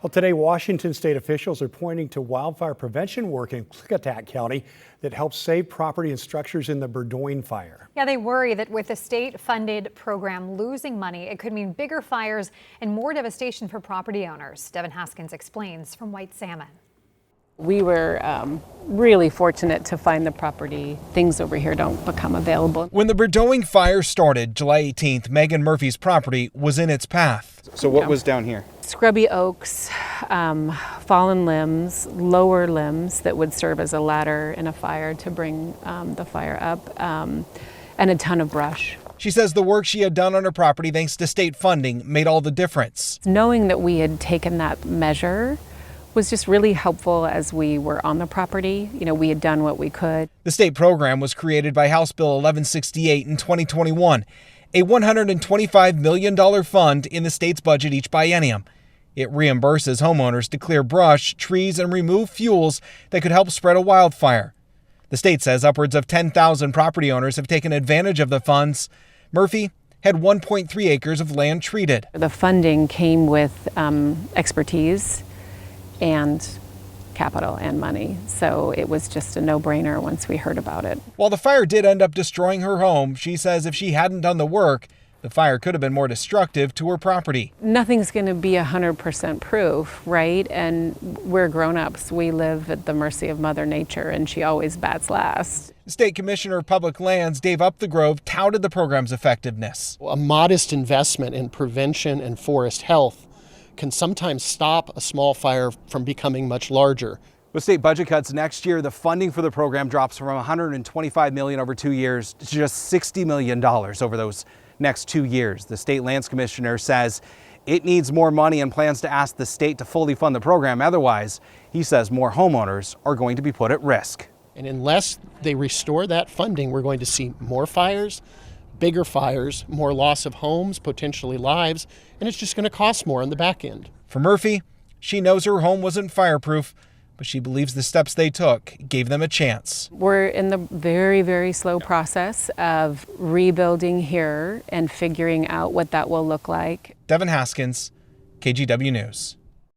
Well, today, Washington state officials are pointing to wildfire prevention work in Klickitat County that helps save property and structures in the Burdoin Fire. Yeah, they worry that with the state-funded program losing money, it could mean bigger fires and more devastation for property owners. Devin Haskins explains from White Salmon. We were really fortunate to find the property. Things over here don't become available. When the Burdoin Fire started July 18th, Megan Murphy's property was in its path. So what was down here? Scrubby oaks, fallen limbs, lower limbs that would serve as a ladder in a fire to bring the fire up, and a ton of brush. She says the work she had done on her property, thanks to state funding, made all the difference. Knowing that we had taken that measure was just really helpful as we were on the property. You know, we had done what we could. The state program was created by House Bill 1168 in 2021, a $125 million fund in the state's budget each biennium. It reimburses homeowners to clear brush, trees, and remove fuels that could help spread a wildfire. The state says upwards of 10,000 property owners have taken advantage of the funds. Murphy had 1.3 acres of land treated. The funding came with expertise and capital and money, so it was just a no-brainer once we heard about it. While the fire did end up destroying her home, she says if she hadn't done the work, the fire could have been more destructive to her property. Nothing's going to be 100% proof, right? And we're grown-ups. We live at the mercy of Mother Nature, and she always bats last. State Commissioner of Public Lands Dave Upthegrove touted the program's effectiveness. A modest investment in prevention and forest health can sometimes stop a small fire from becoming much larger. With state budget cuts next year, the funding for the program drops from $125 million over 2 years to just $60 million over those next 2 years. The state lands commissioner says it needs more money and plans to ask the state to fully fund the program. Otherwise, he says more homeowners are going to be put at risk. And unless they restore that funding, we're going to see more fires, bigger fires, more loss of homes, potentially lives, and it's just going to cost more on the back end. For Murphy, she knows her home wasn't fireproof, but she believes the steps they took gave them a chance. We're in the very, very slow process of rebuilding here and figuring out what that will look like. Devin Haskins, KGW News.